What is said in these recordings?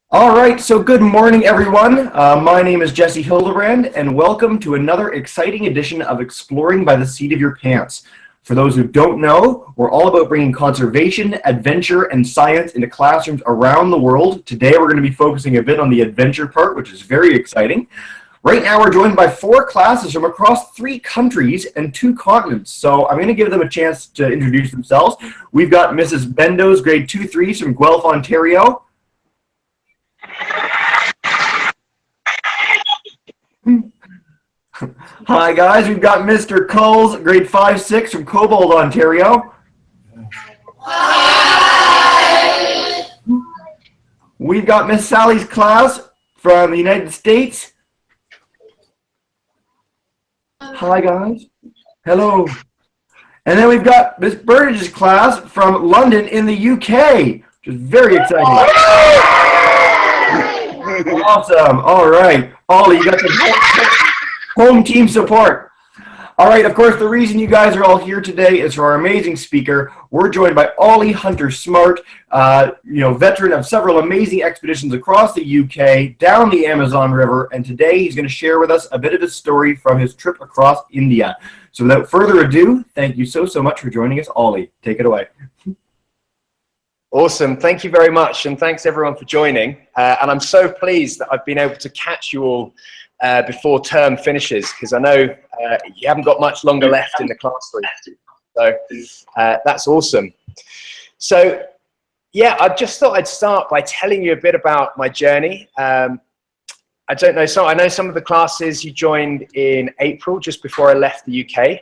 All right, so good morning, everyone. My name is Jesse Hildebrand, and welcome to another exciting edition of Exploring by the Seat of Your Pants. For those who don't know, we're all about bringing conservation, adventure, and science into classrooms around the world. Today, we're going to be focusing a bit on the adventure part, which is very exciting. Right now, we're joined by 4 classes from across 3 countries and 2 continents. So I'm going to give them a chance to introduce themselves. We've got Mrs. Bendo's grade 2-3s from Guelph, Ontario. Hi guys, we've got Mr. Culls, grade 5-6 from Cobalt, Ontario. Hi. We've got Miss Sally's class from the United States. Hi guys. Hello. And then we've got Miss Burnage's class from London in the UK, which is very exciting. Awesome. All right. Ollie, you got some home team support. All right, of course, the reason you guys are all here today is for our amazing speaker. We're joined by Olie Hunter-Smart, veteran of several amazing expeditions across the UK, down the Amazon River, and today he's going to share with us a bit of his story from his trip across India. So without further ado, thank you so much for joining us, Olie. Take it away. Awesome. Thank you very much, and thanks everyone for joining. And I'm so pleased that I've been able to catch you all before term finishes, because I know you haven't got much longer left in the classroom. So that's awesome. So yeah, I just thought I'd start by telling you a bit about my journey. I don't know, so I know some of the classes you joined in April, just before I left the UK.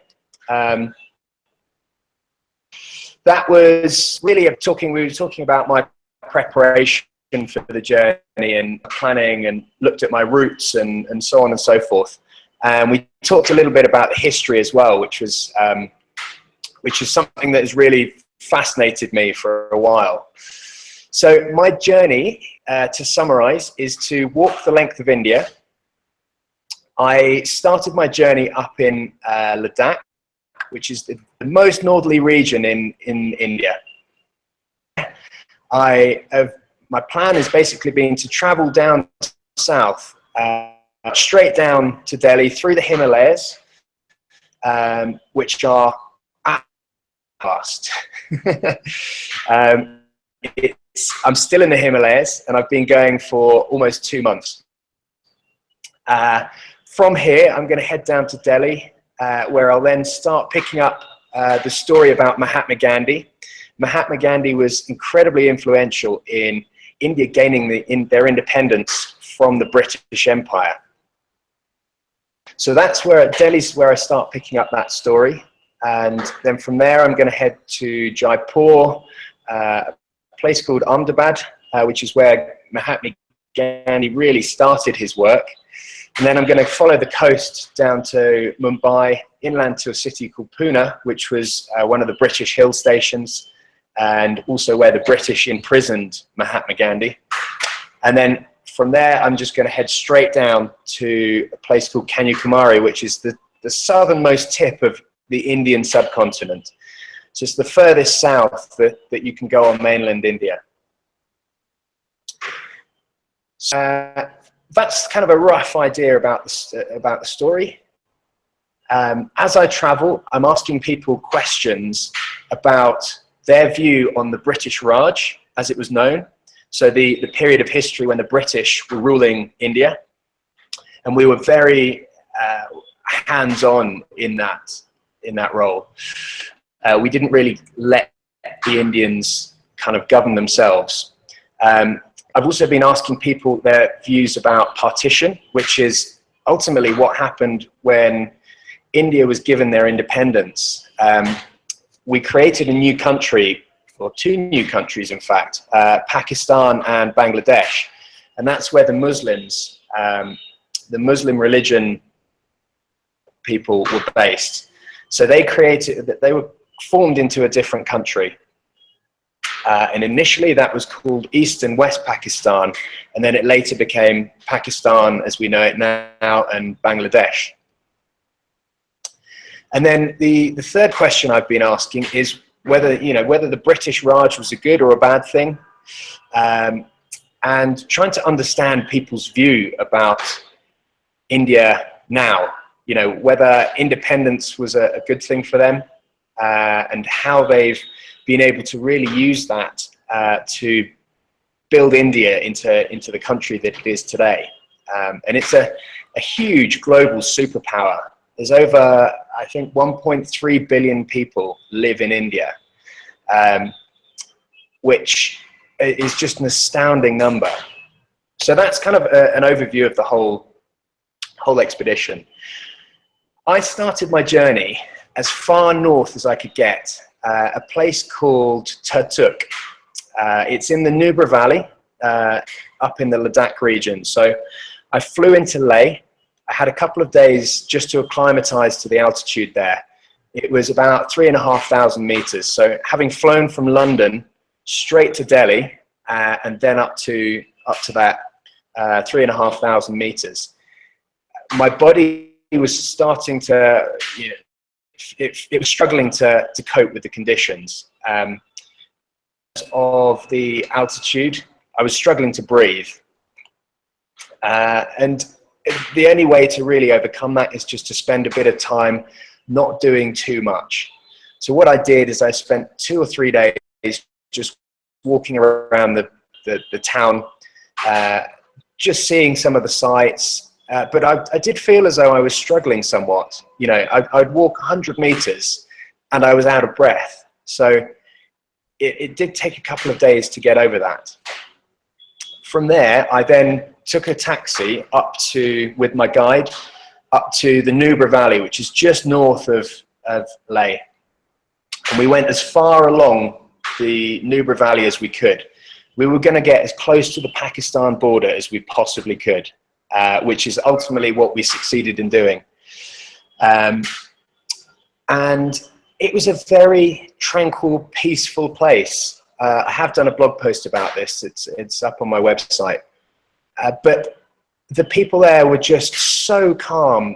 That was really we were talking about my preparation for the journey and planning, and looked at my routes and so on and so forth. And we talked a little bit about the history as well, which is something that has really fascinated me for a while. So my journey, to summarize, is to walk the length of India. I started my journey up in Ladakh, which is the most northerly region in India. My plan has basically been to travel down south, straight down to Delhi through the Himalayas, which are vast. I'm still in the Himalayas, and I've been going for almost 2 months. From here, I'm going to head down to Delhi, where I'll then start picking up the story about Mahatma Gandhi. Mahatma Gandhi was incredibly influential in India gaining their independence from the British Empire. So that's Delhi's where I start picking up that story. And then from there, I'm going to head to Jaipur, a place called Ahmedabad, which is where Mahatma Gandhi really started his work. And then I'm going to follow the coast down to Mumbai, inland to a city called Pune, which was one of the British hill stations, and also where the British imprisoned Mahatma Gandhi. And then from there, I'm just going to head straight down to a place called Kanyakumari, which is the southernmost tip of the Indian subcontinent. So it's the furthest south that you can go on mainland India. That's kind of a rough idea about the story. As I travel, I'm asking people questions about their view on the British Raj, as it was known. So the period of history when the British were ruling India. And we were very hands-on in that role. We didn't really let the Indians kind of govern themselves. I've also been asking people their views about partition, which is ultimately what happened when India was given their independence. We created a new country, or 2 new countries in fact, Pakistan and Bangladesh. And that's where the Muslims, the Muslim religion people were based. So they were formed into a different country. And initially that was called East and West Pakistan, and then it later became Pakistan as we know it now, and Bangladesh. And then the third question I've been asking is whether the British Raj was a good or a bad thing. and trying to understand people's view about India now, you know, whether independence was a good thing for them, and how they've been able to really use that to build India into the country that it is today. And it's a huge global superpower. There's over, I think, 1.3 billion people live in India, which is just an astounding number. So that's kind of an overview of the whole expedition. I started my journey as far north as I could get, a place called Turtuk. It's in the Nubra Valley, up in the Ladakh region. So I flew into Leh. I had a couple of days just to acclimatize to the altitude there. It was about 3,500 meters. So having flown from London straight to Delhi, and then up to that 3,500 meters, my body was starting to, you know, it was struggling to cope with the conditions of the altitude. I was struggling to breathe, and the only way to really overcome that is just to spend a bit of time not doing too much. So what I did is I spent 2 or 3 days just walking around the town, just seeing some of the sights. But I did feel as though I was struggling somewhat. You know, I'd walk 100 meters and I was out of breath. So it did take a couple of days to get over that. From there, I then took a taxi with my guide, up to the Nubra Valley, which is just north of Leh. And we went as far along the Nubra Valley as we could. We were going to get as close to the Pakistan border as we possibly could, which is ultimately what we succeeded in doing. And it was a very tranquil, peaceful place. I have done a blog post about this. It's up on my website. But the people there were just so calm.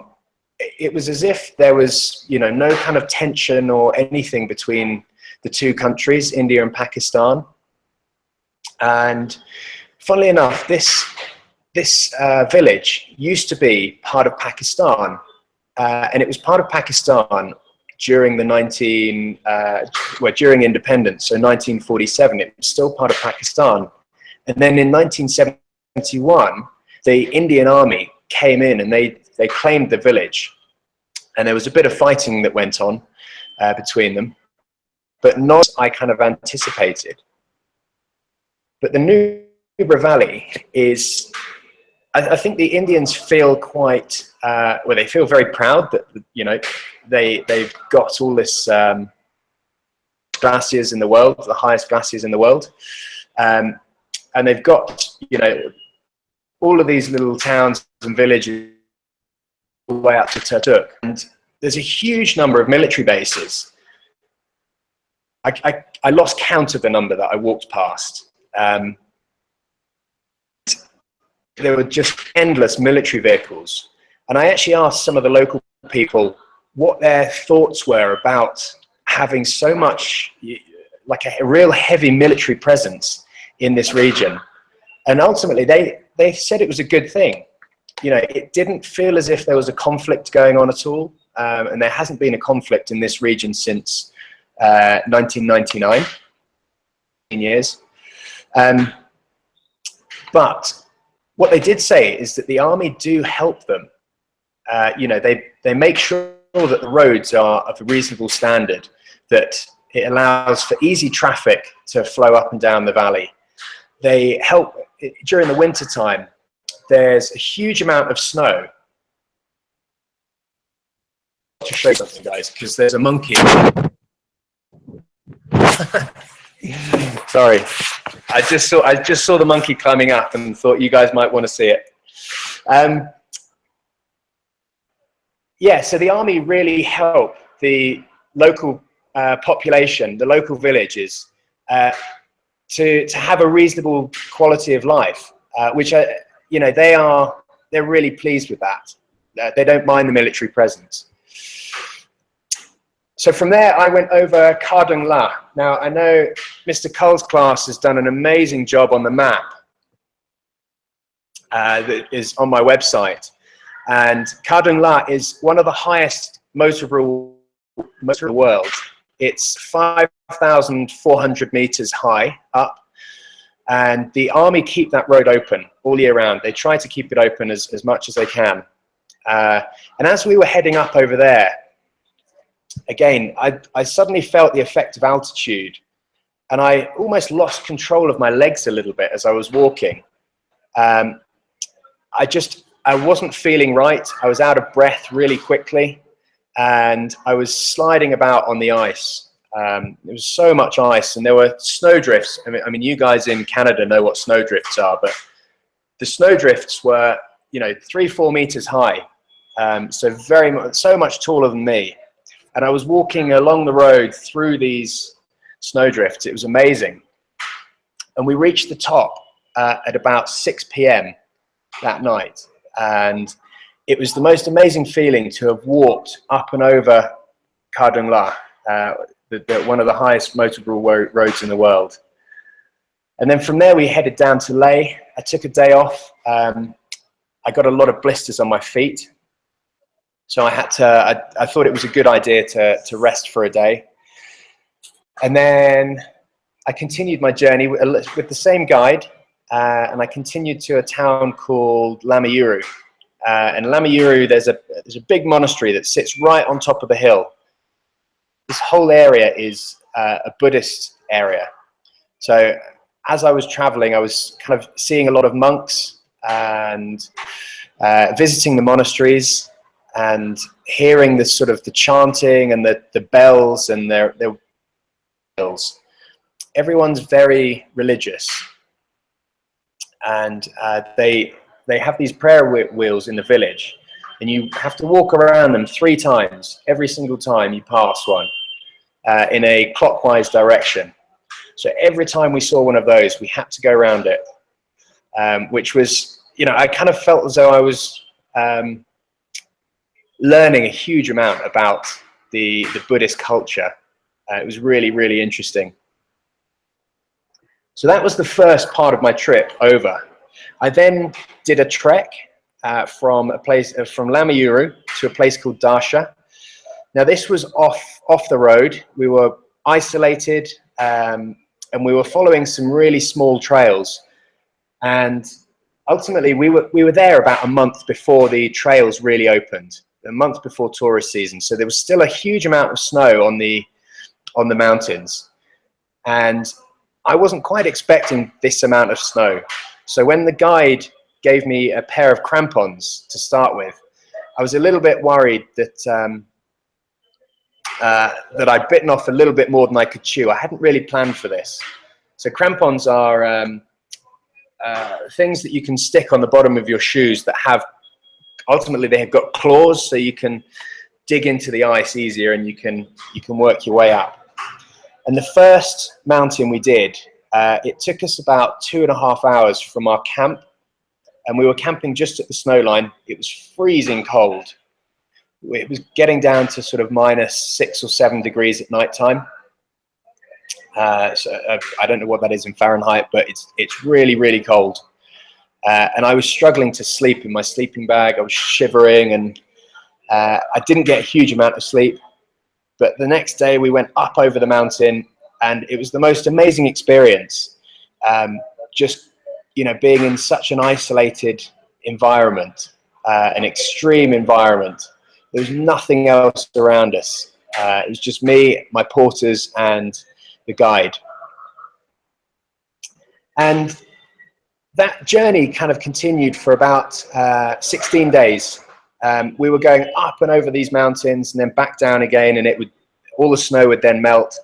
It was as if there was, you know, no kind of tension or anything between the two countries, India and Pakistan. And funnily enough, this village used to be part of Pakistan, and it was part of Pakistan during the during independence, so 1947. It was still part of Pakistan, and then in 1971, the Indian Army came in and they claimed the village, and there was a bit of fighting that went on between them, but not as I kind of anticipated. But the Nubra Valley is, I think the Indians feel quite, well, they feel very proud that, you know, they've got all this glaciers in the world, the highest glaciers in the world. And they've got, you know, all of these little towns and villages all the way up to Turtuk. And there's a huge number of military bases. I lost count of the number that I walked past. There were just endless military vehicles. And I actually asked some of the local people what their thoughts were about having so much, like a real heavy military presence in this region. And ultimately, they said it was a good thing. You know, it didn't feel as if there was a conflict going on at all. And there hasn't been a conflict in this region since 1999, 10 years. But what they did say is that the army do help them. You know, they make sure that the roads are of a reasonable standard, that it allows for easy traffic to flow up and down the valley. They help during the winter time. There's a huge amount of snow. To show you something, guys, because there's a monkey. Sorry, I just saw the monkey climbing up and thought you guys might want to see it. Yeah, so the army really help the local population, the local villages, to have a reasonable quality of life, which you know, they're really pleased with that. They don't mind the military presence. So from there, I went over Kardung La. Now, I know Mr. Cull's class has done an amazing job on the map that is on my website. And Khardung La is one of the highest motorable in the world. It's 5,400 meters high up, and the army keep that road open all year round. They try to keep it open as much as they can. And as we were heading up over there, again, I suddenly felt the effect of altitude, and I almost lost control of my legs a little bit as I was walking. I wasn't feeling right. I was out of breath really quickly, and I was sliding about on the ice. There was so much ice, and there were snowdrifts. I mean, you guys in Canada know what snowdrifts are, but the snowdrifts were, 3-4 meters high, so much taller than me. And I was walking along the road through these snowdrifts. It was amazing. And we reached the top at about 6 p.m. that night. And it was the most amazing feeling to have walked up and over Khardung La, one of the highest motorable roads in the world. And then from there we headed down to Leh. I took a day off. I got a lot of blisters on my feet. So I thought it was a good idea to rest for a day. And then I continued my journey with the same guide, and I continued to a town called Lamayuru. And Lamayuru, there's a big monastery that sits right on top of the hill. This whole area is a Buddhist area. So as I was traveling, I was kind of seeing a lot of monks and visiting the monasteries and hearing the sort of the chanting and the bells and their bells. Everyone's very religious, and they have these prayer wheels in the village, and you have to walk around them 3 times every single time you pass one in a clockwise direction. So every time we saw one of those, we had to go around it, which was, I kind of felt as though I was learning a huge amount about the Buddhist culture. It was really, really interesting. So that was the first part of my trip over. I then did a trek from Lamayuru to a place called Darsha. Now this was off the road. We were isolated, and we were following some really small trails. And ultimately, we were there about a month before the trails really opened, a month before tourist season. So there was still a huge amount of snow on the mountains, and I wasn't quite expecting this amount of snow. So when the guide gave me a pair of crampons to start with, I was a little bit worried that I'd bitten off a little bit more than I could chew. I hadn't really planned for this. So crampons are things that you can stick on the bottom of your shoes that ultimately they have got claws, so you can dig into the ice easier and you can work your way up. And the first mountain we did, it took us about 2.5 hours from our camp, and we were camping just at the snow line. It was freezing cold. It was getting down to sort of -6 or 7 degrees at night time. So I don't know what that is in Fahrenheit, but it's really, really cold. And I was struggling to sleep in my sleeping bag. I was shivering, and I didn't get a huge amount of sleep. But the next day we went up over the mountain, and it was the most amazing experience. Just, being in such an isolated environment, an extreme environment. There was nothing else around us. It was just me, my porters, and the guide. And that journey kind of continued for about 16 days. We were going up and over these mountains and then back down again, and all the snow would then melt,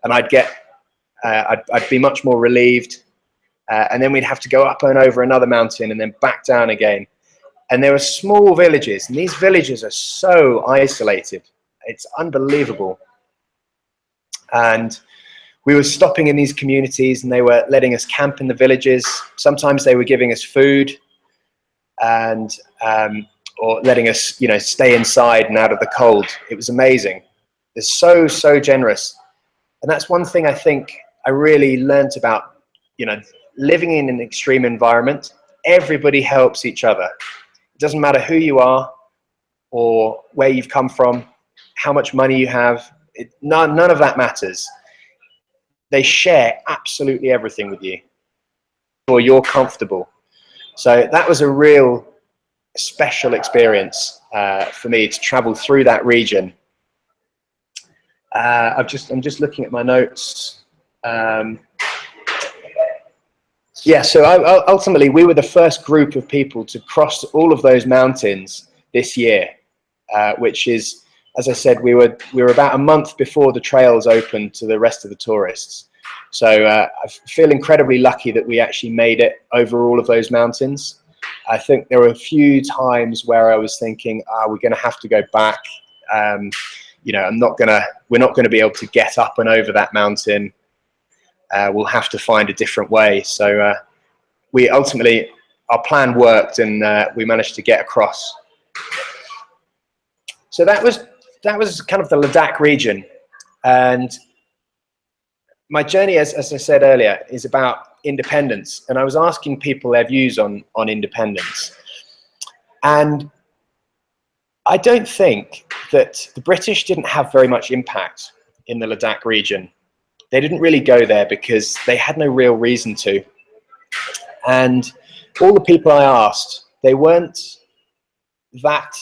and I'd be much more relieved. And then we'd have to go up and over another mountain and then back down again. And there were small villages, and these villages are so isolated. It's unbelievable. And we were stopping in these communities, and they were letting us camp in the villages. Sometimes they were giving us food, and or letting us, stay inside and out of the cold. It was amazing. They're so generous. And that's one thing I think I really learned about, living in an extreme environment. everybody helps each other. It doesn't matter who you are or where you've come from, how much money you have. None of that matters. They share absolutely everything with you, or you're comfortable. So that was a real special experience for me to travel through that region. I'm just looking at my notes. Yeah, so ultimately we were the first group of people to cross all of those mountains this year, which is, as I said, we were about a month before the trails opened to the rest of the tourists. So I feel incredibly lucky that we actually made it over all of those mountains. I think there were a few times where I was thinking, we're going to have to go back. You know, we're not going to be able to get up and over that mountain. We'll have to find a different way. So we ultimately, our plan worked, and we managed to get across. So that was kind of the Ladakh region. And my journey, as I said earlier, is about independence. And I was asking people their views on independence. And I don't think that the British didn't have very much impact in the Ladakh region. They didn't really go there because they had no real reason to. And all the people I asked, they weren't that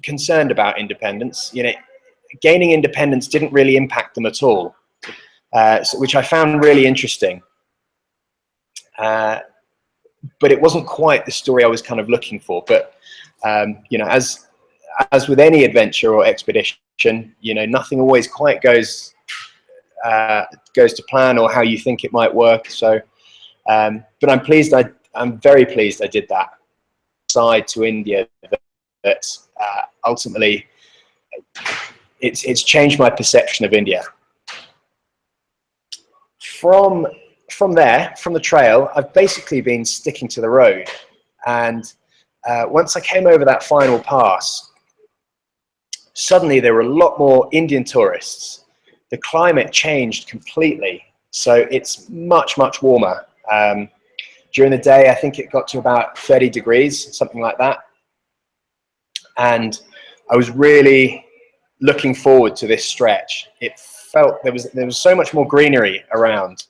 concerned about independence. You know, gaining independence didn't really impact them at all, which I found really interesting. But it wasn't quite the story I was kind of looking for. But you know, as with any adventure or expedition, you know, nothing always quite goes to plan or how you think it might work. So, but I'm very pleased I did that. Side to India, that ultimately it's changed my perception of India. From there, from the trail, I've basically been sticking to the road. And once I came over that final pass, suddenly there were a lot more Indian tourists. The climate changed completely. So it's much, much warmer. During the day, I think it got to about 30 degrees, something like that. And I was really looking forward to this stretch. It felt there was so much more greenery around.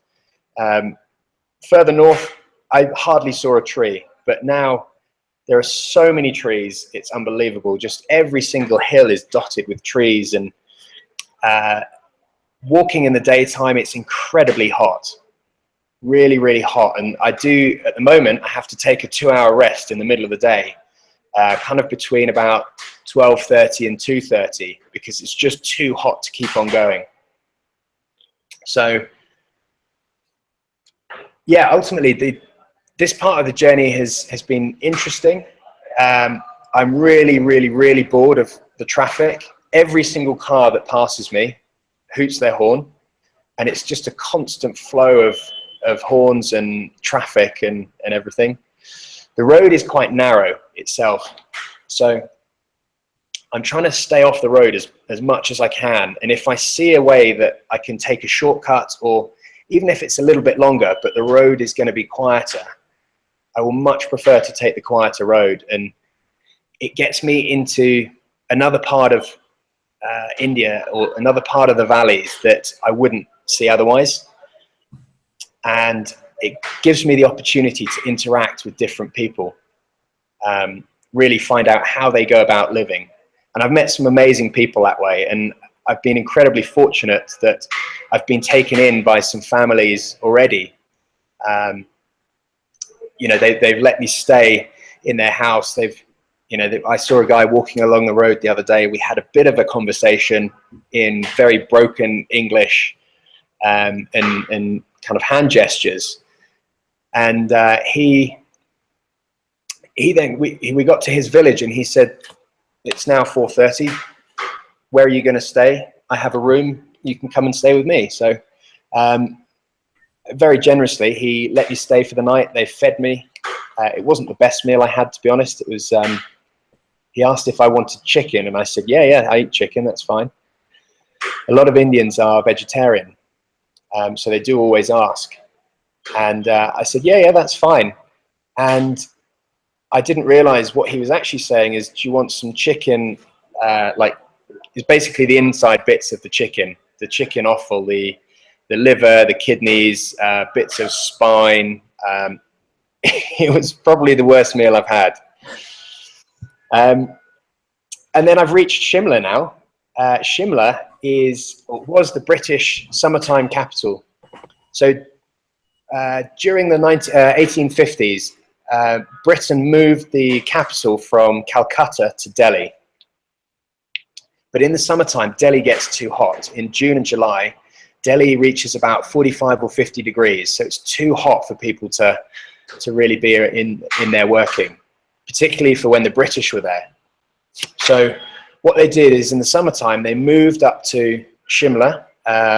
Further north, I hardly saw a tree, but now there are so many trees. It's unbelievable. Just every single hill is dotted with trees, and walking in the daytime, it's incredibly hot. Really, really hot. And at the moment, I have to take a 2-hour rest in the middle of the day, kind of between about 12:30 and 2:30, because it's just too hot to keep on going. So yeah, ultimately this part of the journey has been interesting. I'm really, really, really bored of the traffic. Every single car that passes me hoots their horn, and it's just a constant flow of horns and traffic and everything. The road is quite narrow itself, so I'm trying to stay off the road as much as I can. And if I see a way that I can take a shortcut, or even if it's a little bit longer, but the road is going to be quieter, I will much prefer to take the quieter road. And it gets me into another part of India, or another part of the valleys that I wouldn't see otherwise. And it gives me the opportunity to interact with different people, really find out how they go about living. And I've met some amazing people that way. And I've been incredibly fortunate that I've been taken in by some families already. You know, they've let me stay in their house. I saw a guy walking along the road the other day. We had a bit of a conversation in very broken English, and kind of hand gestures. And we got to his village, and he said, "It's now 4:30. Where are you going to stay? I have a room. You can come and stay with me." So very generously, he let me stay for the night. They fed me. It wasn't the best meal I had, to be honest. It was. He asked if I wanted chicken, and I said, yeah, I eat chicken. That's fine. A lot of Indians are vegetarian, so they do always ask. And I said, yeah, that's fine. And I didn't realize what he was actually saying is, do you want some chicken, like, it's basically the inside bits of the chicken offal, the liver, the kidneys, bits of spine. It was probably the worst meal I've had. And then I've reached Shimla now. Shimla was the British summertime capital. So during the 1850s, Britain moved the capital from Calcutta to Delhi. But in the summertime, Delhi gets too hot. In June and July, Delhi reaches about 45 or 50 degrees. So it's too hot for people to really be in there working, particularly for when the British were there. So what they did is in the summertime, they moved up to Shimla,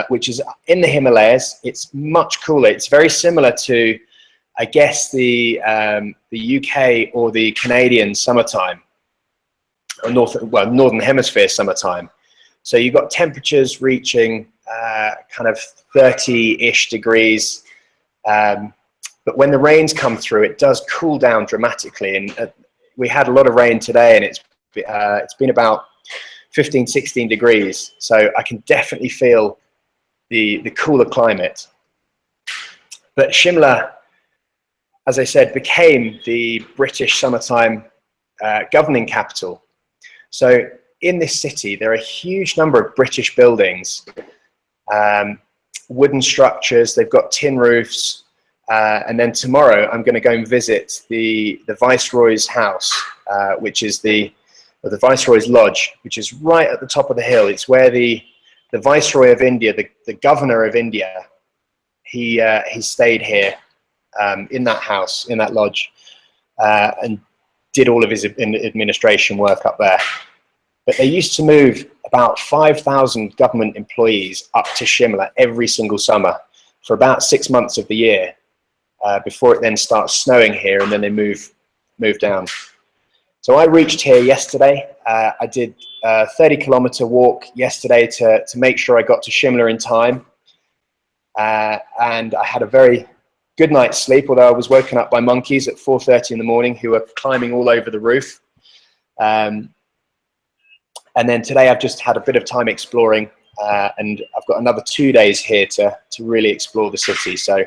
which is in the Himalayas. It's much cooler. It's very similar to, I guess, the UK or the Canadian summertime, or Northern Hemisphere summertime. So you've got temperatures reaching kind of 30-ish degrees. But when the rains come through, it does cool down dramatically. And we had a lot of rain today, and it's been about 15, 16 degrees. So I can definitely feel the cooler climate. But Shimla, as I said, became the British summertime governing capital. So in this city, there are a huge number of British buildings, wooden structures, they've got tin roofs. And then tomorrow I'm going to go and visit the Viceroy's house, which is the Viceroy's Lodge, which is right at the top of the hill. It's where the Viceroy of India, the Governor of India, he stayed here in that house, in that lodge, and did all of his administration work up there. But they used to move about 5,000 government employees up to Shimla every single summer for about 6 months of the year, before it then starts snowing here, and then they move down. So I reached here yesterday. I did a 30-kilometer walk yesterday to make sure I got to Shimla in time. And I had a very good night's sleep, although I was woken up by monkeys at 4:30 in the morning who were climbing all over the roof. And then today I've just had a bit of time exploring, and I've got another 2 days here to really explore the city. So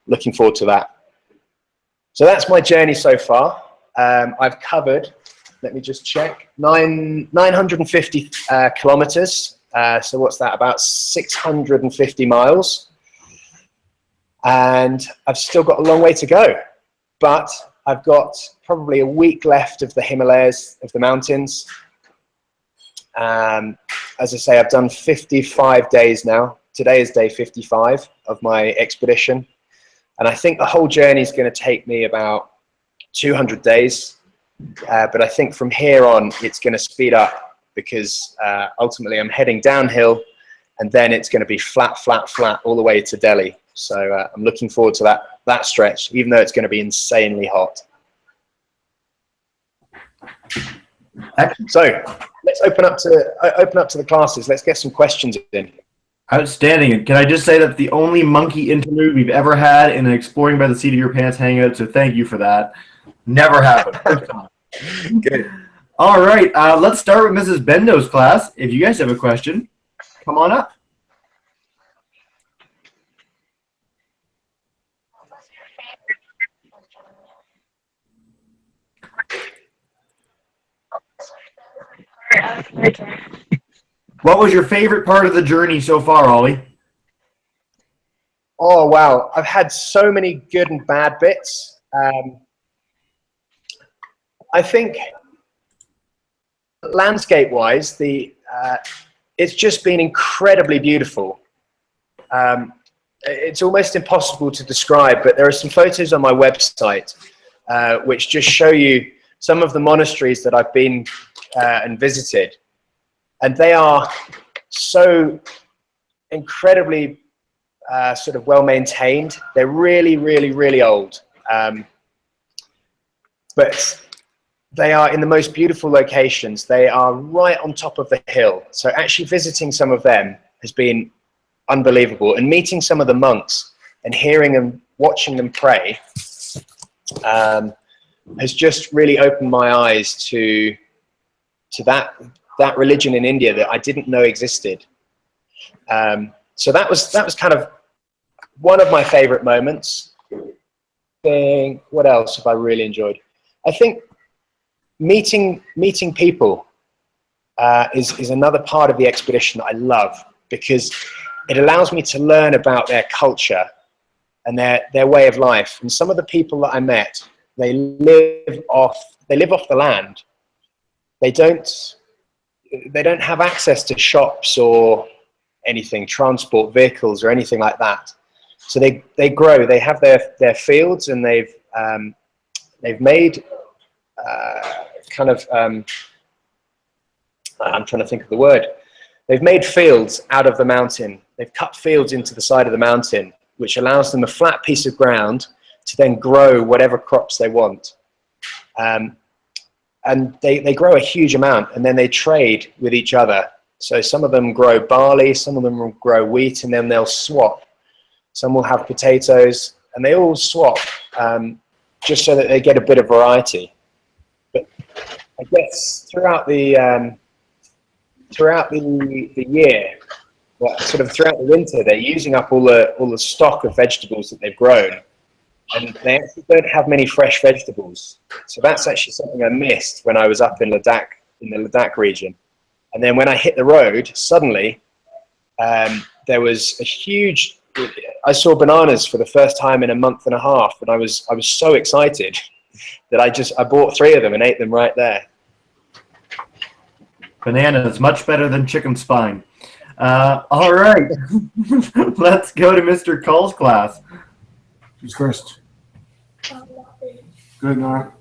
looking forward to that. So that's my journey so far. I've covered, let me just check, 950 kilometers. So what's that, about 650 miles. And I've still got a long way to go, but I've got probably a week left of the Himalayas, of the mountains. As I say, I've done 55 days now. Today is day 55 of my expedition. And I think the whole journey is going to take me about 200 days. But I think from here on, it's going to speed up because ultimately I'm heading downhill, and then it's going to be flat, flat, flat all the way to Delhi. So I'm looking forward to that stretch, even though it's going to be insanely hot. So let's open up to the classes. Let's get some questions in. Outstanding. Can I just say that's the only monkey interlude we've ever had in an Exploring by the Seat of Your Pants hangout, so thank you for that. Never happened. First time. Good. All right, let's start with Mrs. Bendo's class. If you guys have a question, come on up. What was your favorite part of the journey so far, Ollie? Oh, wow. I've had so many good and bad bits. I think landscape-wise, it's just been incredibly beautiful. It's almost impossible to describe, but there are some photos on my website which just show you some of the monasteries that I've been and visited. And they are so incredibly sort of well maintained. They're really, really, really old. But they are in the most beautiful locations. They are right on top of the hill. So actually visiting some of them has been unbelievable. And meeting some of the monks and hearing them, watching them pray has just really opened my eyes to that religion in India that I didn't know existed. So that was kind of one of my favorite moments. What else have I really enjoyed? I think meeting people is another part of the expedition that I love, because it allows me to learn about their culture and their way of life. And some of the people that I met, they live off the land. They don't have access to shops or anything, transport vehicles or anything like that. So they grow. They have their fields, and they've made I'm trying to think of the word. They've made fields out of the mountain. They've cut fields into the side of the mountain, which allows them a flat piece of ground to then grow whatever crops they want. And they grow a huge amount, and then they trade with each other. So some of them grow barley, some of them will grow wheat, and then they'll swap. Some will have potatoes, and they all swap, just so that they get a bit of variety. But I guess throughout the year, well, sort of throughout the winter, they're using up all the stock of vegetables that they've grown, and they actually don't have many fresh vegetables. So that's actually something I missed when I was up in Ladakh, in the Ladakh region. And then when I hit the road, suddenly there was a huge. I saw bananas for the first time in a month and a half, and I was so excited that I bought 3 of them and ate them right there. Bananas, much better than chicken spine. All right, let's go to Mr. Cull's class. Who's first? Good, Nora.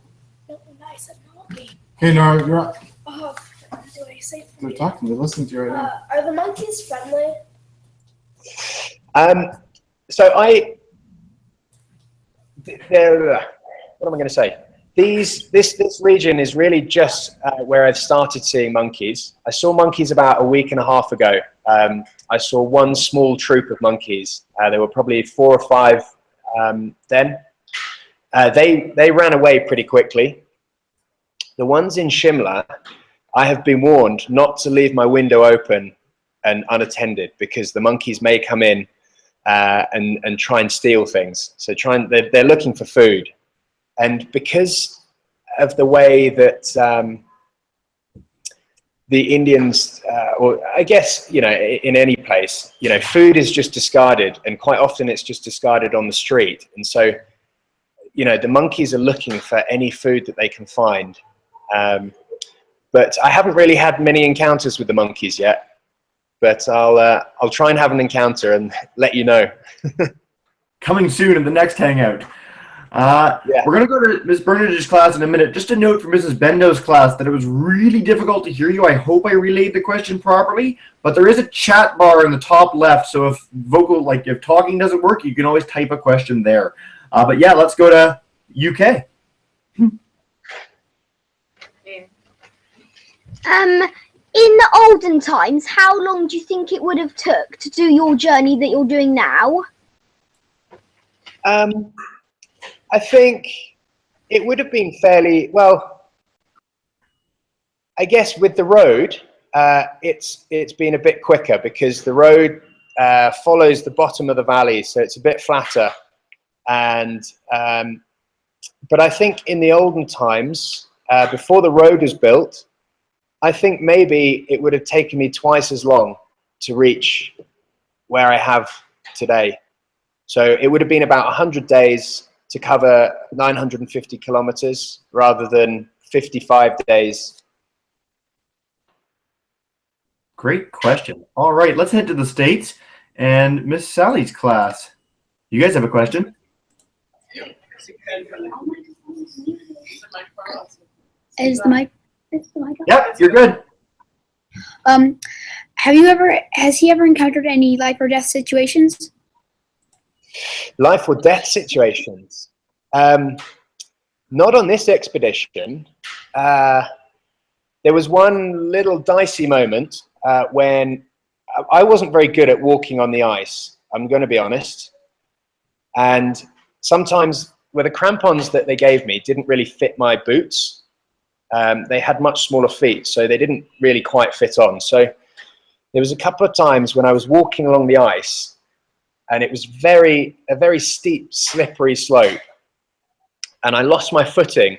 No, I said not me. Hey, Nora, you're up. Oh, do I say They're talking. They're listening to you right now. are the monkeys friendly? So what am I going to say? This region is really just where I've started seeing monkeys. I saw monkeys about a week and a half ago. I saw one small troop of monkeys. There were probably 4 or 5 then. They ran away pretty quickly. The ones in Shimla, I have been warned not to leave my window open and unattended, because the monkeys may come in and try and steal things. So they're looking for food. And because of the way that the Indians, or I guess, in any place, food is just discarded, and quite often it's just discarded on the street. And so, the monkeys are looking for any food that they can find. But I haven't really had many encounters with the monkeys yet. But I'll try and have an encounter and let you know. Coming soon in the next hangout. Yeah. We're going to go to Ms. Bernadette's class in a minute. Just a note for Mrs. Bendo's class that it was really difficult to hear you. I hope I relayed the question properly, but there is a chat bar in the top left, so if talking doesn't work, you can always type a question there. But yeah, let's go to UK. In the olden times, how long do you think it would have took to do your journey that you're doing now? I think it would have been fairly, well, I guess with the road, it's been a bit quicker, because the road follows the bottom of the valley, so it's a bit flatter. And but I think in the olden times, before the road was built, I think maybe it would have taken me twice as long to reach where I have today. So it would have been about 100 days to cover 950 kilometers rather than 55 days. Great question. All right, let's head to the States and Miss Sally's class. You guys have a question? Is the mic? Yep, you're good. Has he ever encountered any life or death situations? Life or death situations? Not on this expedition. There was one little dicey moment when I wasn't very good at walking on the ice, I'm going to be honest. And sometimes the crampons that they gave me didn't really fit my boots. They had much smaller feet, so they didn't really quite fit on. So there was a couple of times when I was walking along the ice, and it was a very steep, slippery slope, and I lost my footing,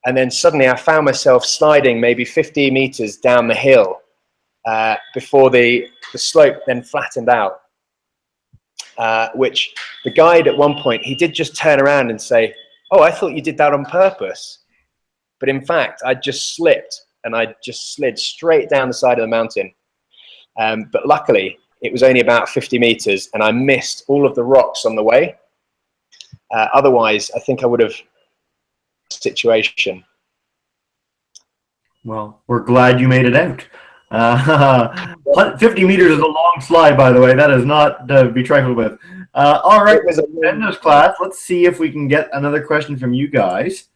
and then suddenly I found myself sliding maybe 50 meters down the hill before the slope then flattened out, which the guide at one point, he did just turn around and say, "Oh, I thought you did that on purpose." But in fact, I just slipped and I just slid straight down the side of the mountain. But luckily, it was only about 50 meters and I missed all of the rocks on the way. Otherwise, I think I would have situation. Well, we're glad you made it out. 50 meters is a long slide, by the way. That is not to be trifled with. All right, end of class. Let's see if we can get another question from you guys.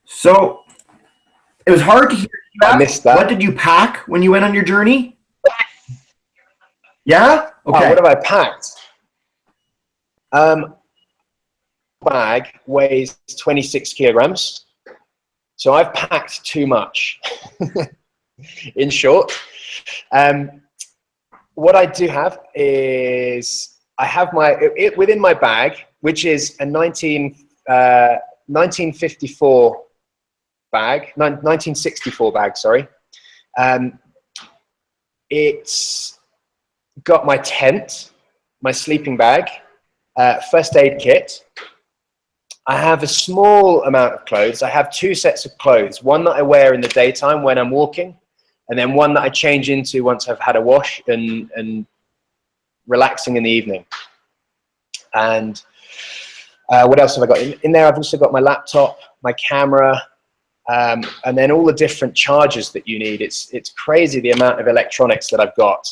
So it was hard to hear. I missed that. What did you pack when you went on your journey? Yeah? Okay. Oh, what have I packed? Bag weighs 26 kilograms. So I've packed too much. In short, what I do have is I have within my bag, which is a 1954 bag, 1964 bag, sorry. It's got my tent, my sleeping bag, first aid kit. I have a small amount of clothes. I have 2 sets of clothes, one that I wear in the daytime when I'm walking, and then one that I change into once I've had a wash and relaxing in the evening. And what else have I got? In there, I've also got my laptop, my camera, and then all the different chargers that you need. It's crazy the amount of electronics that I've got.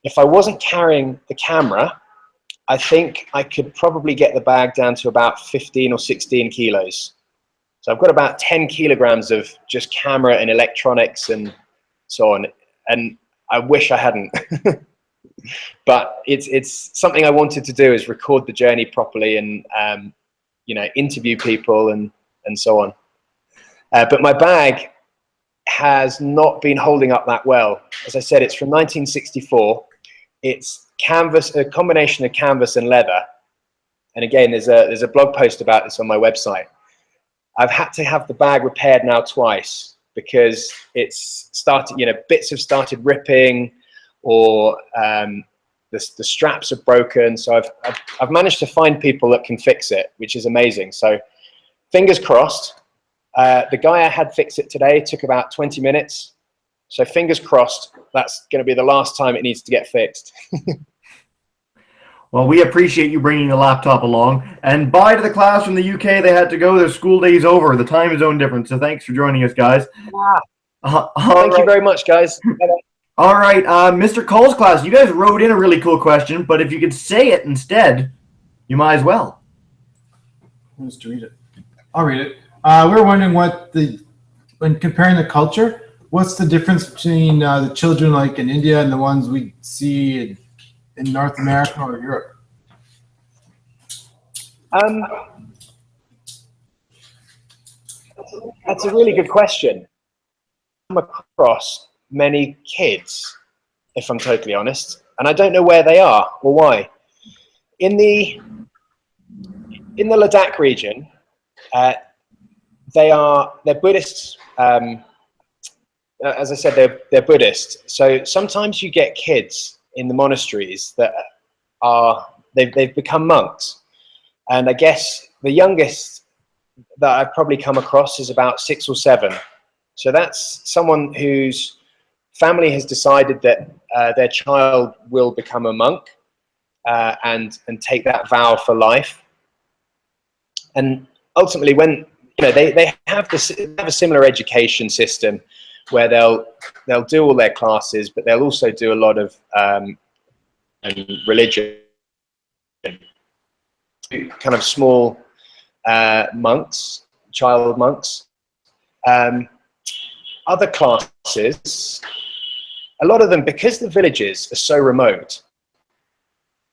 If I wasn't carrying the camera, I think I could probably get the bag down to about 15 or 16 kilos. So I've got about 10 kilograms of just camera and electronics and so on. And I wish I hadn't. But it's something I wanted to do, is record the journey properly and interview people and so on. But my bag has not been holding up that well. As I said, it's from 1964. It's canvas, a combination of canvas and leather. And again, there's a blog post about this on my website. I've had to have the bag repaired now twice because it's started, bits have started ripping, or the straps are broken. So I've managed to find people that can fix it, which is amazing. So fingers crossed. The guy I had fix it today took about 20 minutes. So fingers crossed, that's going to be the last time it needs to get fixed. Well, we appreciate you bringing the laptop along. And bye to the class from the UK. They had to go. Their school day's over. The time zone difference. So thanks for joining us, guys. Thank you very much, guys. All right, Mr. Cole's class, you guys wrote in a really cool question, but if you could say it instead, you might as well. Who wants to read it? I'll read it. We're wondering when comparing the culture, what's the difference between the children like in India and the ones we see in North America or Europe? That's a really good question. I've come across many kids, if I'm totally honest, and I don't know where they are or why. In the Ladakh region, they're Buddhists. As I said, they're Buddhist. So sometimes you get kids in the monasteries that they've become monks, and I guess the youngest that I've probably come across is about 6 or 7. So that's someone whose family has decided that their child will become a monk and take that vow for life. And ultimately, when they have a similar education system where they'll do all their classes, but they'll also do a lot of religion, kind of small monks, child monks. Other classes, a lot of them, because the villages are so remote,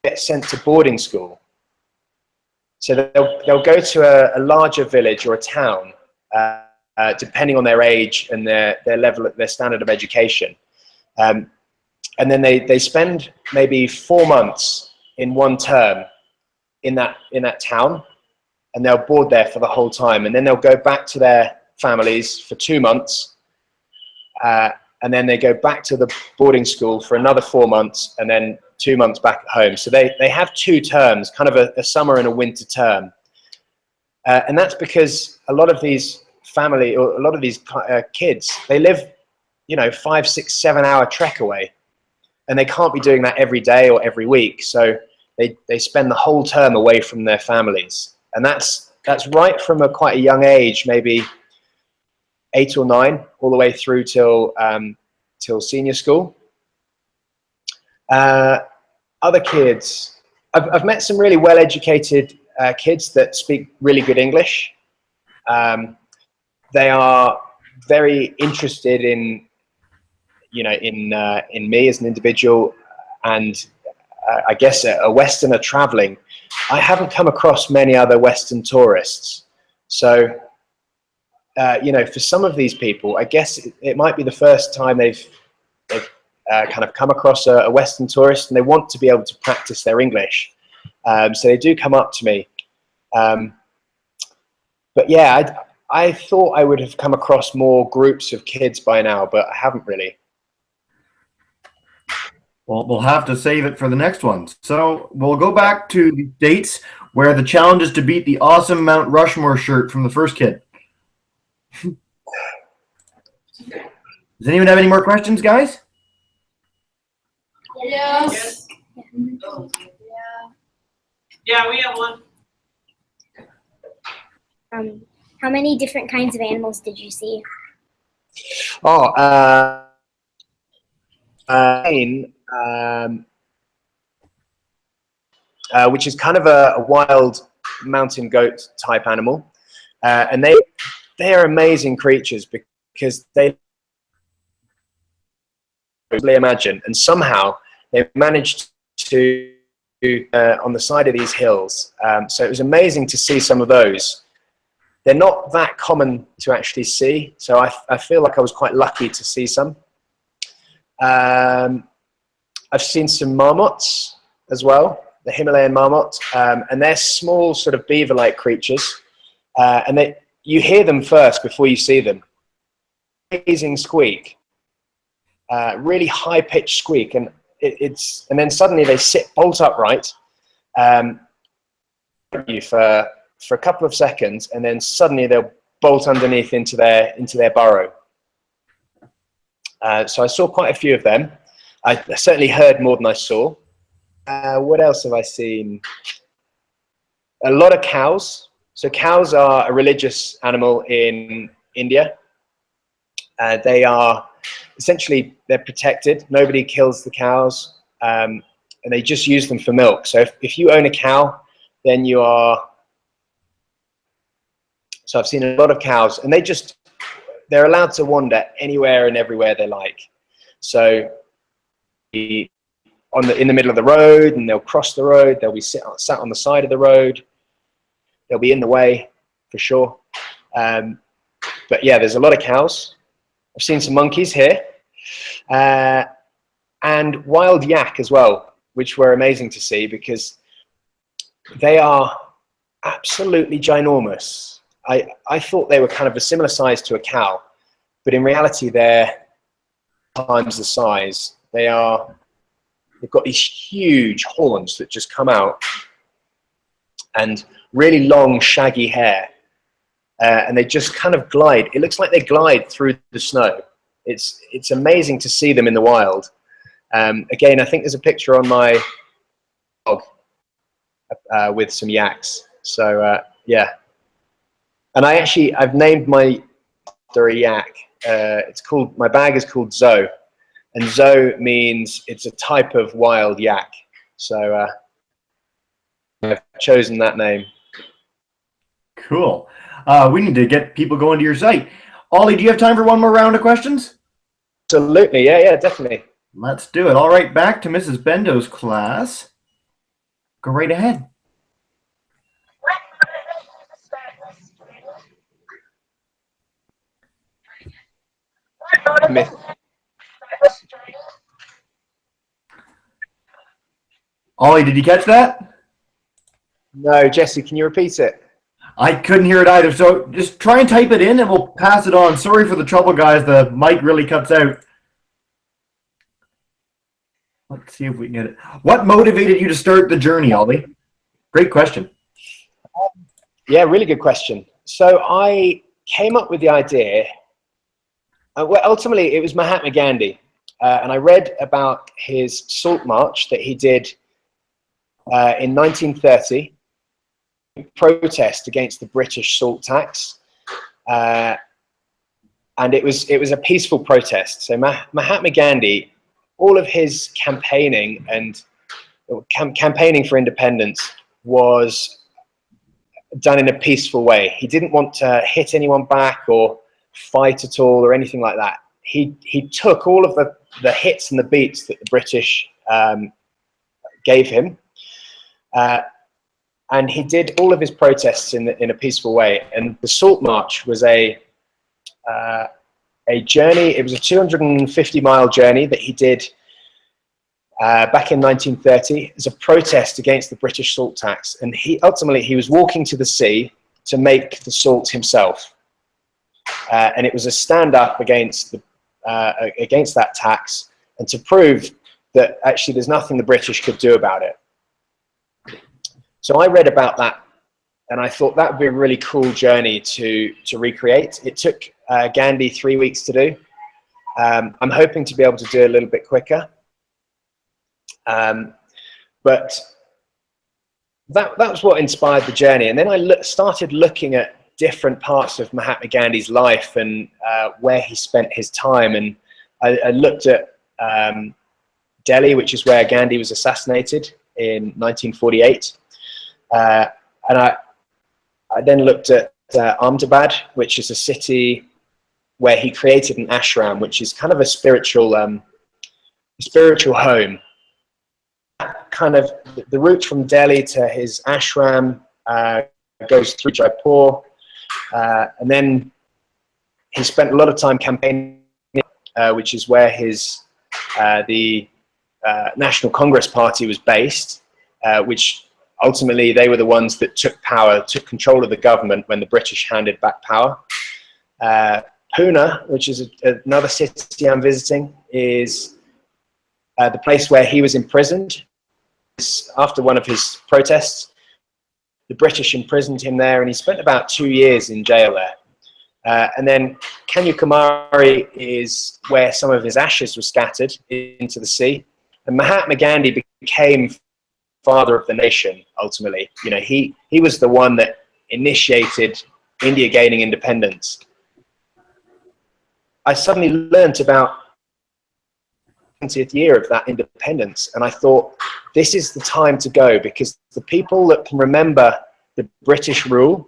get sent to boarding school. So they'll go to a larger village or a town, depending on their age and their level, their standard of education. And then they spend maybe 4 months in one term in that town, and they'll board there for the whole time. And then they'll go back to their families for 2 months, and then they go back to the boarding school for another 4 months, and then 2 months back at home. So they have 2 terms, kind of a summer and a winter term. And that's because a lot of these kids, they live, 5, 6, 7 hour trek away, and they can't be doing that every day or every week. So they spend the whole term away from their families. And that's right from quite a young age, maybe 8 or 9, all the way through till senior school. Other kids, I've met some really well-educated kids that speak really good English. They are very interested in me as an individual, and I guess a Westerner traveling. I haven't come across many other Western tourists. So, for some of these people, I guess it might be the first time they've kind of come across a Western tourist, and they want to be able to practice their English. So they do come up to me. But yeah, I thought I would have come across more groups of kids by now, but I haven't really. Well, we'll have to save it for the next one. So we'll go back to the dates where the challenge is to beat the awesome Mount Rushmore shirt from the first kid. Does anyone have any more questions, guys? Yes. Yeah, we have one. How many different kinds of animals did you see? Which is kind of a wild mountain goat type animal, and they are amazing creatures because they imagine, and somehow they managed to on the side of these hills. So it was amazing to see some of those. They're not that common to actually see, so I feel like I was quite lucky to see some. I've seen some marmots as well, the Himalayan marmot, and they're small sort of beaver-like creatures, and you hear them first before you see them. Amazing squeak, really high-pitched squeak, and then suddenly they sit bolt upright for a couple of seconds, and then suddenly they'll bolt underneath into their burrow. So I saw quite a few of them. I certainly heard more than I saw. What else have I seen? A lot of cows. So cows are a religious animal in India. They are essentially, they're protected. Nobody kills the cows, and they just use them for milk. So if you own a cow, then you are. So I've seen a lot of cows, and they're allowed to wander anywhere and everywhere they like. So in the middle of the road, and they'll cross the road. They'll be sat on the side of the road. They'll be in the way for sure. But yeah, there's a lot of cows. I've seen some monkeys here, and wild yak as well, which were amazing to see because they are absolutely ginormous. I thought they were kind of a similar size to a cow, but in reality they're times the size. They've got these huge horns that just come out, and really long shaggy hair, and they just kind of glide. It looks like they glide through the snow. It's amazing to see them in the wild. Again, I think there's a picture on my blog with some yaks. So yeah. And I've named my after a yak. My bag is called Zoe, and Zoe means it's a type of wild yak. So I've chosen that name. Cool. We need to get people going to your site. Ollie, do you have time for one more round of questions? Absolutely, yeah, definitely. Let's do it. All right, back to Mrs. Bendo's class. Go right ahead. Myth. Ollie, did you catch that? No, Jesse, can you repeat it? I couldn't hear it either, so just try and type it in and we'll pass it on. Sorry for the trouble, guys. The mic really cuts out. Let's see if we can get it. What motivated you to start the journey, Ollie? Great question. Yeah, really good question. So I came up with the idea. Well, ultimately, it was Mahatma Gandhi. And I read about his salt march that he did in 1930, protest against the British salt tax. And it was a peaceful protest. So Mahatma Gandhi, all of his campaigning and campaigning for independence was done in a peaceful way. He didn't want to hit anyone back or fight at all or anything like that. He took all of the hits and the beats that the British gave him, and he did all of his protests in a peaceful way. And the Salt March was a journey. It was a 250-mile journey that he did back in 1930 as a protest against the British salt tax. And he was walking to the sea to make the salt himself. And it was a stand-up against that tax, and to prove that actually there's nothing the British could do about it. So I read about that, and I thought that would be a really cool journey to recreate. It took Gandhi 3 weeks to do. I'm hoping to be able to do it a little bit quicker. But that was what inspired the journey. And then I started looking at different parts of Mahatma Gandhi's life and where he spent his time. And I looked at Delhi, which is where Gandhi was assassinated in 1948. And I then looked at Ahmedabad, which is a city where he created an ashram, which is kind of a spiritual home. Kind of the route from Delhi to his ashram goes through Jaipur, and then he spent a lot of time campaigning, which is where the National Congress Party was based, which ultimately they were the ones that took control of the government when the British handed back power. Pune, which is another city I'm visiting, is the place where he was imprisoned. After one of his protests, the British imprisoned him there, and he spent about 2 years in jail there. And then Kanyakumari is where some of his ashes were scattered into the sea. And Mahatma Gandhi became father of the nation, ultimately. You know, he was the one that initiated India gaining independence. I suddenly learnt about the 20th year of that independence, and I thought, this is the time to go, because the people that can remember the British rule,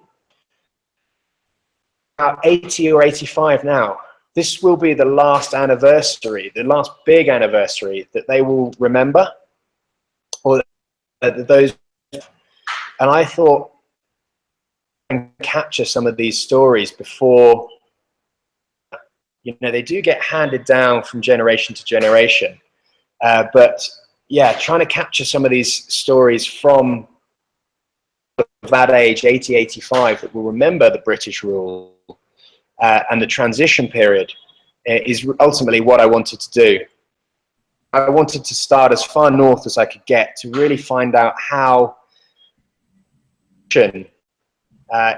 about 80 or 85 now, this will be the last anniversary, the last big anniversary that they will remember, or those. And I thought, I can capture some of these stories before, you know, they do get handed down from generation to generation, but yeah, trying to capture some of these stories from that age, 80, 85, that will remember the British rule and the transition period is ultimately what I wanted to do. I wanted to start as far north as I could get to really find out how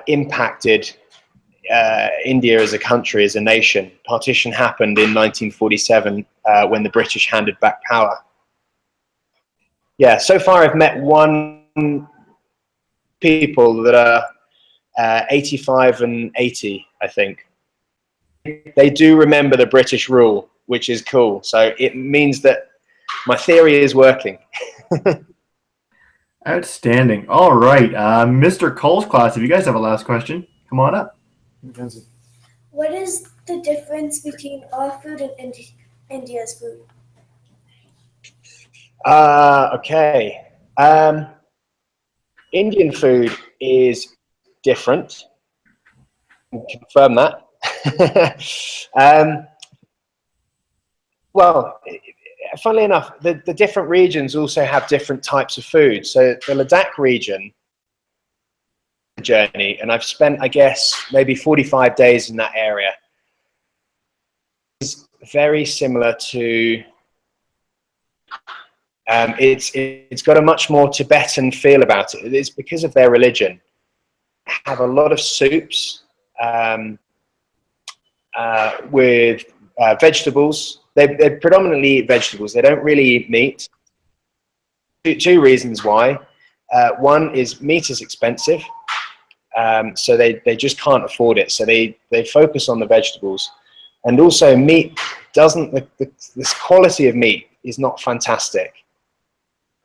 impacted India as a country, as a nation. Partition happened in 1947 when the British handed back power. Yeah, so far I've met one people that are 85 and 80, I think. They do remember the British rule, which is cool. So it means that my theory is working. Outstanding. All right. Mr. Cole's class, if you guys have a last question, come on up. What is the difference between our food and India's food? Okay. Indian food is different. I can confirm that. Well, funnily enough, the different regions also have different types of food. So the Ladakh region journey, and I've spent, I guess, maybe 45 days in that area, is very similar to it's got a much more Tibetan feel about it. It's because of their religion. They have a lot of soups with vegetables. They predominantly eat vegetables. They don't really eat meat. Two reasons why. One is meat is expensive, so they just can't afford it. So they focus on the vegetables. And also meat doesn't, this quality of meat is not fantastic.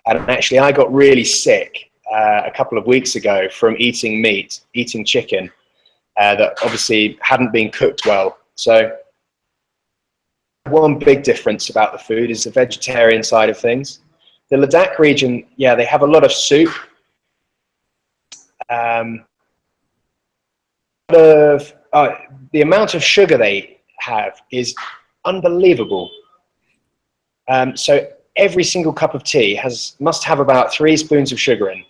And actually I got really sick a couple of weeks ago from eating chicken that obviously hadn't been cooked well. So one big difference about the food is the vegetarian side of things. The Ladakh region, yeah, they have a lot of soup. The amount of sugar they have is unbelievable. So every single cup of tea must have about 3 spoons of sugar in,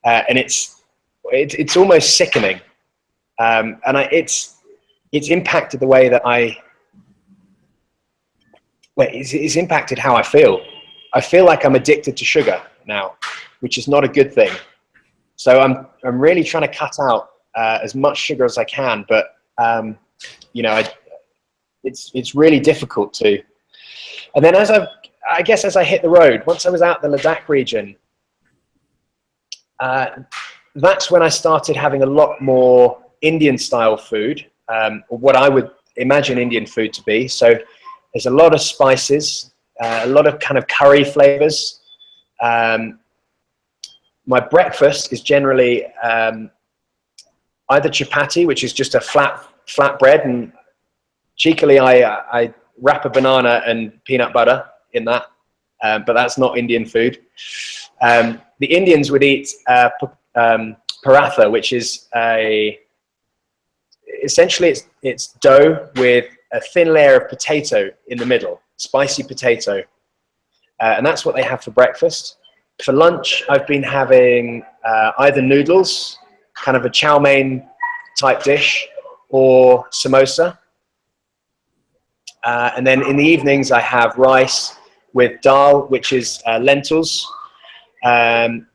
and it's almost sickening. And it's impacted the way that it's impacted how I feel. I feel like I'm addicted to sugar now, which is not a good thing. So I'm really trying to cut out as much sugar as I can, but you know, it's really difficult to. And then as I guess as I hit the road, once I was out the Ladakh region, that's when I started having a lot more Indian style food, or what I would imagine Indian food to be. So there's a lot of spices, a lot of kind of curry flavors. My breakfast is generally either chapati, which is just a flat bread, and cheekily I wrap a banana and peanut butter in that, but that's not Indian food. The Indians would eat paratha, which is essentially it's dough with a thin layer of potato in the middle, spicy potato, and that's what they have for breakfast. For lunch, I've been having either noodles, kind of a chow mein type dish, or samosa. And then in the evenings, I have rice with dal, which is lentils, and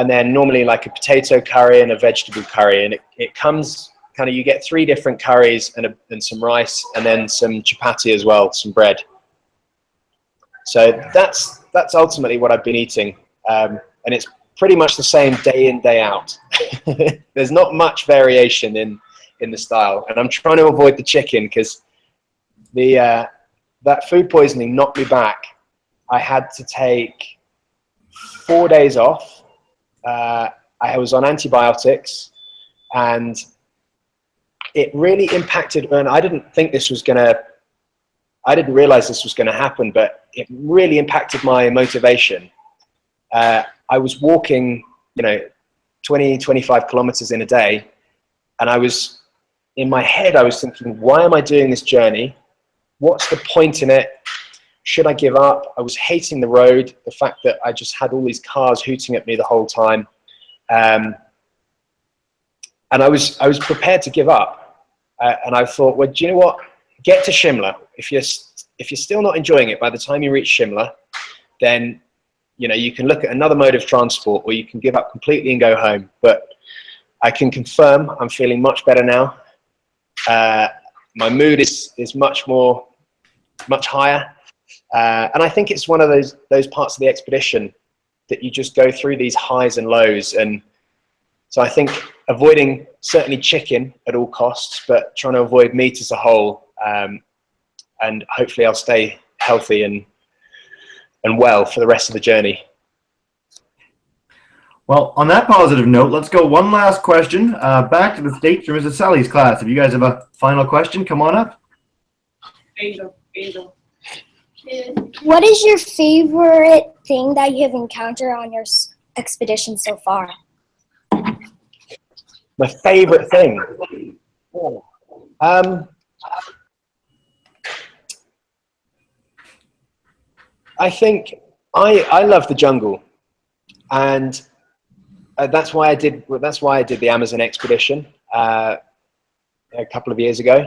then normally like a potato curry and a vegetable curry. And it comes kind of, you get 3 different curries and some rice, and then some chapati as well, some bread. So that's ultimately what I've been eating. And it's pretty much the same day in, day out. There's not much variation in the style. And I'm trying to avoid the chicken because that food poisoning knocked me back. I had to take 4 days off. I was on antibiotics, and it really impacted, and I didn't realize this was gonna happen, but it really impacted my motivation. I was walking, 20, 25 kilometers in a day, and in my head, I was thinking, why am I doing this journey? What's the point in it? Should I give up? I was hating the road, the fact that I just had all these cars hooting at me the whole time. And I was prepared to give up. And I thought, well, do you know what? Get to Shimla. If you're still not enjoying it by the time you reach Shimla, then you can look at another mode of transport, or you can give up completely and go home. But I can confirm I'm feeling much better now. My mood is much higher. And I think it's one of those parts of the expedition that you just go through these highs and lows. And so I think avoiding certainly chicken at all costs, but trying to avoid meat as a whole. And hopefully I'll stay healthy and well for the rest of the journey. Well, on that positive note, let's go one last question. Back to the States for Mrs. Sally's class. If you guys have a final question, come on up. Angel. What is your favorite thing that you have encountered on your expedition so far? My favorite thing. I think I love the jungle, and that's why I did the Amazon expedition a couple of years ago.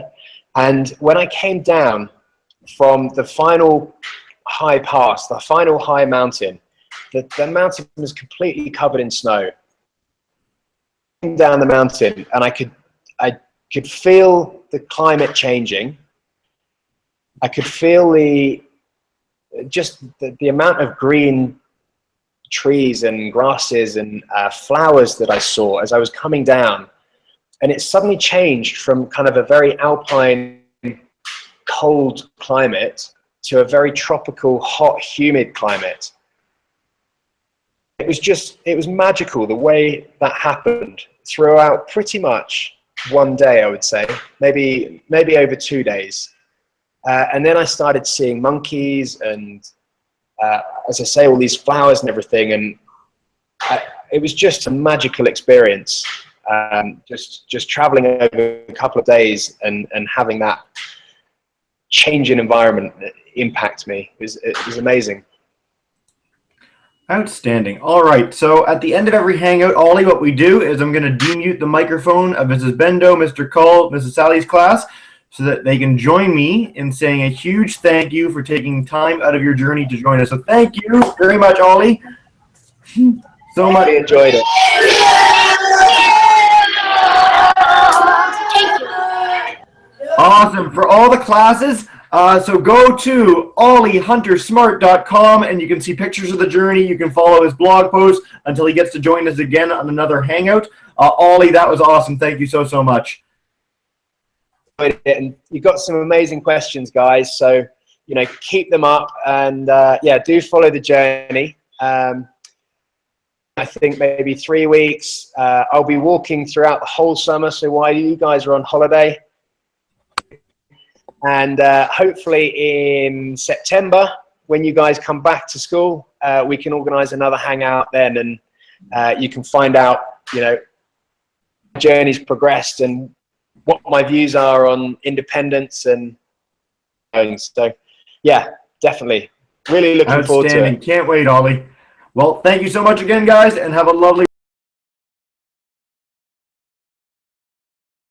And when I came down from the final high pass, the final high mountain, the mountain was completely covered in snow. Down the mountain, and I could feel the climate changing. I could feel the amount of green trees and grasses and flowers that I saw as I was coming down, and it suddenly changed from kind of a very alpine, cold climate to a very tropical, hot, humid climate. It was magical the way that happened throughout pretty much one day, I would say, maybe over 2 days. And then I started seeing monkeys and, as I say, all these flowers and everything. And it was just a magical experience. Just traveling over a couple of days and having that change in environment impact me. It was amazing. Outstanding. All right. So at the end of every hangout, Ollie, what we do is I'm going to demute the microphone of Mrs. Bendo, Mr. Cull, Mrs. Sally's class, so that they can join me in saying a huge thank you for taking time out of your journey to join us. So thank you very much, Ollie. So much. I enjoyed it. Thank you. Awesome. For all the classes, so go to OllieHunterSmart.com and you can see pictures of the journey. You can follow his blog posts until he gets to join us again on another hangout. Ollie, that was awesome. Thank you so, so much. And you got some amazing questions, guys. So, keep them up and yeah, do follow the journey. I think maybe 3 weeks. I'll be walking throughout the whole summer. So while you guys are on holiday, and hopefully in September, when you guys come back to school, we can organize another hangout then, and you can find out, journey's progressed and what my views are on independence and so, yeah, definitely. Really looking forward to it. Can't wait, Ollie. Well, thank you so much again, guys, and have a lovely